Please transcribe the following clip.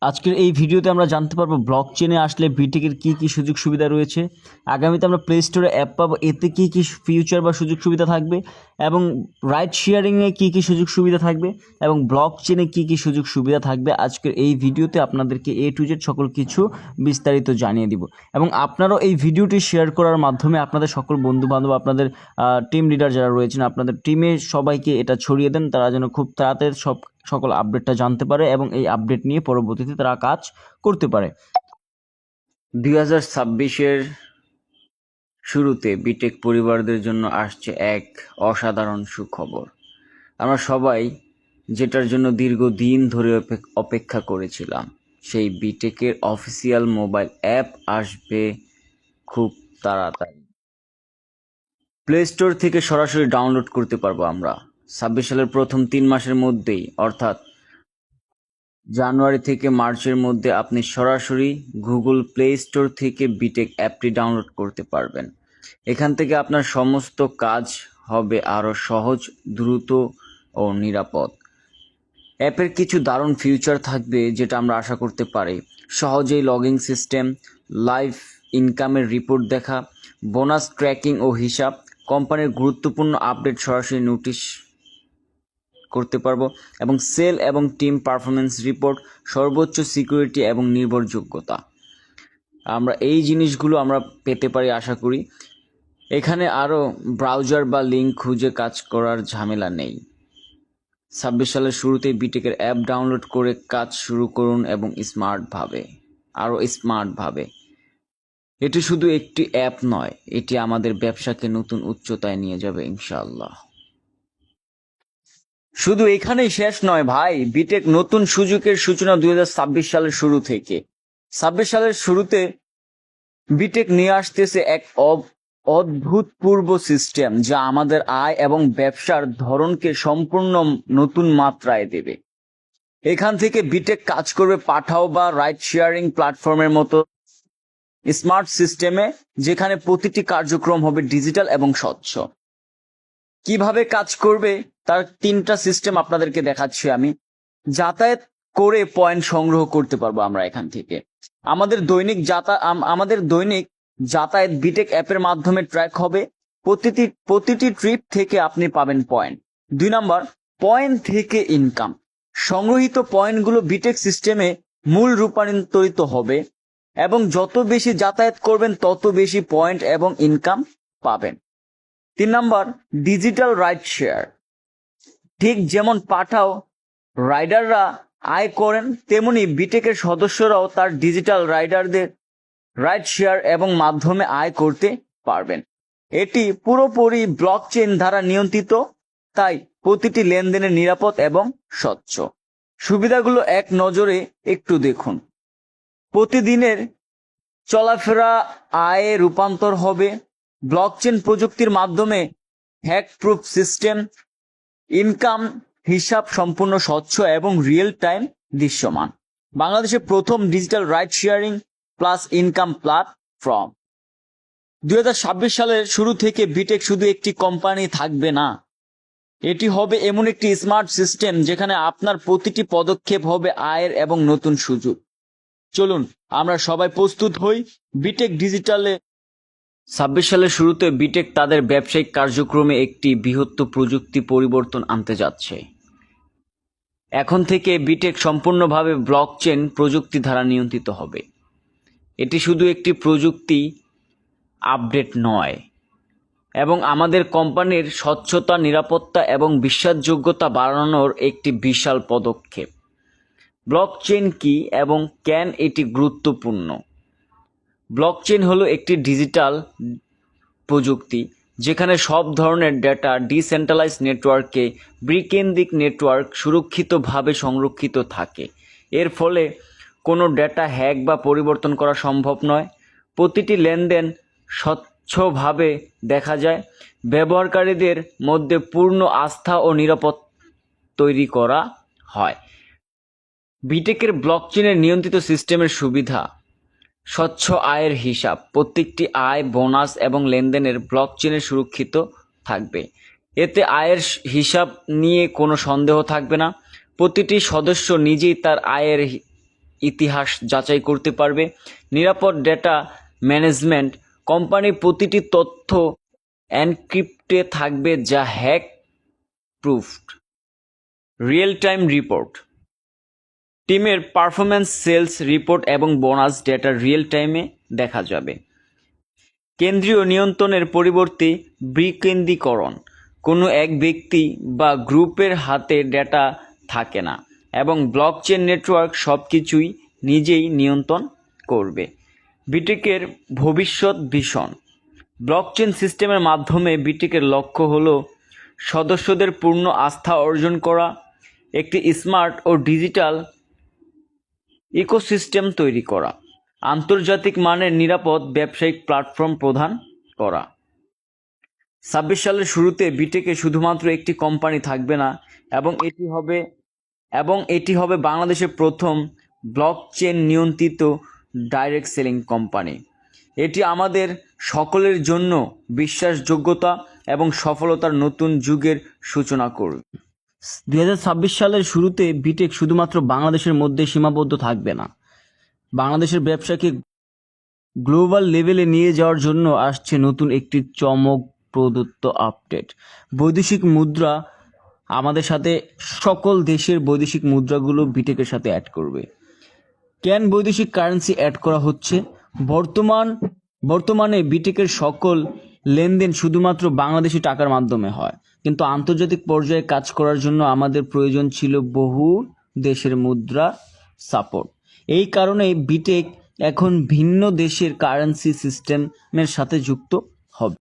আজকের এই ভিডিওতে আমরা জানতে পারবো ব্লক চেনে আসলে বিটেকের কী কী সুযোগ সুবিধা রয়েছে। আগামীতে আমরা প্লে স্টোরে অ্যাপ পাবো, এতে কী কী ফিউচার বা সুযোগ সুবিধা থাকবে, এবং রাইড শেয়ারিংয়ে কী কী সুযোগ সুবিধা থাকবে, এবং ব্লক চেনে কী কী সুযোগ সুবিধা থাকবে। আজকের এই ভিডিওতে আপনাদেরকে A to Z সকল কিছু বিস্তারিত জানিয়ে দিব। এবং আপনারাও এই ভিডিওটি শেয়ার করার মাধ্যমে আপনাদের সকল বন্ধুবান্ধব, আপনাদের টিম লিডার যারা রয়েছেন, আপনাদের টিমের সবাইকে এটা ছড়িয়ে দেন, তারা যেন খুব তাড়াতাড়ি সকল আপডেটটা জানতে পারে এবং এই আপডেট নিয়ে পরবর্তীতে তারা কাজ করতে পারে। 2026-এর শুরুতে বিটেক পরিবারদের জন্য আসছে এক অসাধারণ সুখবর। আমরা সবাই যেটার জন্য দীর্ঘদিন ধরে অপেক্ষা করেছিলাম, সেই বিটেকের অফিসিয়াল মোবাইল অ্যাপ আসবে খুব তাড়াতাড়ি। প্লে স্টোর থেকে সরাসরি ডাউনলোড করতে পারবো আমরা 26 সালের প্রথম 3 মাসের মধ্যেই, অর্থাৎ জানুয়ারি থেকে মার্চের মধ্যে আপনি সরাসরি গুগল প্লে স্টোর থেকে বিটেক অ্যাপটি ডাউনলোড করতে পারবেন। এখান থেকে আপনার সমস্ত কাজ হবে আরও সহজ, দ্রুত ও নিরাপদ। অ্যাপের কিছু দারুণ ফিউচার থাকবে যেটা আমরা আশা করতে পারি। সহজেই লগইন সিস্টেম, লাইভ ইনকামের রিপোর্ট দেখা, বোনাস ট্র্যাকিং ও হিসাব, কোম্পানির গুরুত্বপূর্ণ আপডেট সরাসরি নোটিশ করতে পারবো, এবং সেল এবং টিম পারফরমেন্স রিপোর্ট, সর্বোচ্চ সিকিউরিটি এবং নির্ভরযোগ্যতা। আমরা এই জিনিসগুলো আমরা পেতে পারি আশা করি। এখানে আরও ব্রাউজার বা লিঙ্ক খুঁজে কাজ করার ঝামেলা নেই। 26 সালের শুরুতেই বিটেকের অ্যাপ ডাউনলোড করে কাজ শুরু করুন, এবং স্মার্টভাবে। এটি শুধু একটি অ্যাপ নয়, এটি আমাদের ব্যবসাকে নতুন উচ্চতায় নিয়ে যাবে ইনশাআল্লাহ। শুধু এখানেই শেষ নয় ভাই, বিটেক নতুন সুযোগের সূচনা 2026 সালের শুরু থেকে। 26 সালের শুরুতে বিটেক নিয়ে আসতেছে এক অভূতপূর্ব সিস্টেম, যা আমাদের আয় এবং ব্যবসার ধরনকে সম্পূর্ণ নতুন মাত্রায় দেবে। এখান থেকে বিটেক কাজ করবে পাঠাও বা রাইড শেয়ারিং প্ল্যাটফর্মের মতো স্মার্ট সিস্টেমে, যেখানে প্রতিটি কার্যক্রম হবে ডিজিটাল এবং স্বচ্ছ। কিভাবে কাজ করবে তার 3টা সিস্টেম আপনাদেরকে দেখাচ্ছি আমি। যাতায়াত করে পয়েন্ট সংগ্রহ করতে পারবো আমরা এখান থেকে। আমাদের দৈনিক যাতায়াত বিটেক অ্যাপের মাধ্যমে ট্র্যাক হবে। প্রতিটি ট্রিপ থেকে আপনি পাবেন পয়েন্ট। 2 নাম্বার, পয়েন্ট থেকে ইনকাম। সংগ্রহীত পয়েন্টগুলো বিটেক সিস্টেমে মূল রূপান্তরিত হবে, এবং যত বেশি যাতায়াত করবেন তত বেশি পয়েন্ট এবং ইনকাম পাবেন। 3 নাম্বার, ডিজিটাল রাইড শেয়ার। ঠিক যেমন পাঠাও রাইডাররা আয় করেন, তেমনি বিটেকের সদস্যরাও তার ডিজিটাল রাইডারদের রাইড শেয়ার এবং মাধ্যমে আয় করতে পারবেন। এটি পুরোপুরি ব্লকচেন দ্বারা নিয়ন্ত্রিত, তাই প্রতিটি লেনদেনের নিরাপদ এবং স্বচ্ছ। সুবিধাগুলো এক নজরে একটু দেখুন। প্রতিদিনের চলাফেরা আয়ে রূপান্তর হবে। ব্লকচেন প্রযুক্তির মাধ্যমে হ্যাক প্রুফ সিস্টেম, ইনকাম হিসাব সম্পূর্ণ স্বচ্ছ এবং রিয়েল টাইম দৃশ্যমান। বাংলাদেশের প্রথম digital ride sharing plus income platform. 2026 সালের শুরু থেকে বিটেক শুধু একটি কোম্পানি থাকবে না, এটি হবে এমন একটি স্মার্ট সিস্টেম যেখানে আপনার প্রতিটি পদক্ষেপ হবে আয়ের এবং নতুন সুযোগ। চলুন আমরা সবাই প্রস্তুত হই বিটেক ডিজিটালে। 26 সালের শুরুতে বিটেক তাদের ব্যবসায়িক কার্যক্রমে একটি বৃহত্তর প্রযুক্তি পরিবর্তন আনতে যাচ্ছে। এখন থেকে বিটেক সম্পূর্ণভাবে ব্লকচেন প্রযুক্তি দ্বারা নিয়ন্ত্রিত হবে। এটি শুধু একটি প্রযুক্তি আপডেট নয়, এবং আমাদের কোম্পানির স্বচ্ছতা, নিরাপত্তা এবং বিশ্বাসযোগ্যতা বাড়ানোর একটি বিশাল পদক্ষেপ। ব্লকচেন কি এবং কেন এটি গুরুত্বপূর্ণ? ব্লকচেন হলো একটি ডিজিটাল প্রযুক্তি যেখানে সব ধরনের ডেটা ডিসেন্ট্রালাইজ নেটওয়ার্কে বিকেন্দ্রিক নেটওয়ার্ক সুরক্ষিতভাবে সংরক্ষিত থাকে। এর ফলে কোনো ডেটা হ্যাক বা পরিবর্তন করা সম্ভব নয়। প্রতিটি লেনদেন স্বচ্ছভাবে দেখা যায়। ব্যবহারকারীদের মধ্যে পূর্ণ আস্থা ও নিরাপত্তা তৈরি করা হয়। বিটেকের ব্লকচেনের নিয়ন্ত্রিত সিস্টেমের সুবিধা: স্বচ্ছ আয়ের হিসাব। প্রত্যেকটি আয়, বোনাস এবং লেনদেনের ব্লকচেনে সুরক্ষিত থাকবে। এতে আয়ের হিসাব নিয়ে কোনো সন্দেহ থাকবে না। প্রতিটি সদস্য নিজেই তার আয়ের ইতিহাস যাচাই করতে পারবে। নিরাপদ ডেটা ম্যানেজমেন্ট, কোম্পানি প্রতিটি তথ্য এনক্রিপ্টে থাকবে যা hack proofed. Real time report, টিমের পারফরম্যান্স, সেলস রিপোর্ট এবং বোনাস ডেটা রিয়েল টাইমে দেখা যাবে। কেন্দ্রীয় নিয়ন্ত্রণের পরিবর্তে বিকেন্দ্রীকরণ, কোনো এক ব্যক্তি বা গ্রুপের হাতে ডেটা থাকে না এবং ব্লকচেন নেটওয়ার্ক সব কিছুই নিজেই নিয়ন্ত্রণ করবে। বিটেকের ভবিষ্যৎ ভিশন, ব্লকচেন সিস্টেমের মাধ্যমে বিটেকের লক্ষ্য হল সদস্যদের পূর্ণ আস্থা অর্জন করা, একটি স্মার্ট ও ডিজিটাল ইকোসিস্টেম তৈরি করা, আন্তর্জাতিক মানের নিরাপদ ব্যবসায়িক প্ল্যাটফর্ম প্রদান করা। 26 সালের শুরুতে বিটেকে শুধুমাত্র একটি কোম্পানি থাকবে না এবং এটি হবে বাংলাদেশের প্রথম ব্লকচেন নিয়ন্ত্রিত ডাইরেক্ট সেলিং কোম্পানি। এটি আমাদের সকলের জন্য বিশ্বাসযোগ্যতা এবং সফলতার নতুন যুগের সূচনা করবে। 2026 সালের শুরুতে বিটেক শুধুমাত্র বাংলাদেশের মধ্যে সীমাবদ্ধ থাকবে না। বাংলাদেশের ব্যবসাকে গ্লোবাল লেভেলে নিয়ে যাওয়ার জন্য আসছে নতুন একটি চমক প্রদত্ত আপডেট। বৈদেশিক মুদ্রা, আমাদের সাথে সকল দেশের বৈদেশিক মুদ্রাগুলো বিটেকের সাথে অ্যাড করবে। কেন বৈদেশিক কারেন্সি অ্যাড করা হচ্ছে? বর্তমানে বিটেকের সকল লেনদেন শুধুমাত্র বাংলাদেশি টাকার মাধ্যমে হয়, কিন্তু আন্তর্জাতিক পর্যায়ে কাজ করার জন্য আমাদের প্রয়োজন ছিল বহু দেশের মুদ্রা সাপোর্ট। এই কারণে বিটেক এখন ভিন্ন দেশের কারেন্সি সিস্টেমের সাথে যুক্ত হবে।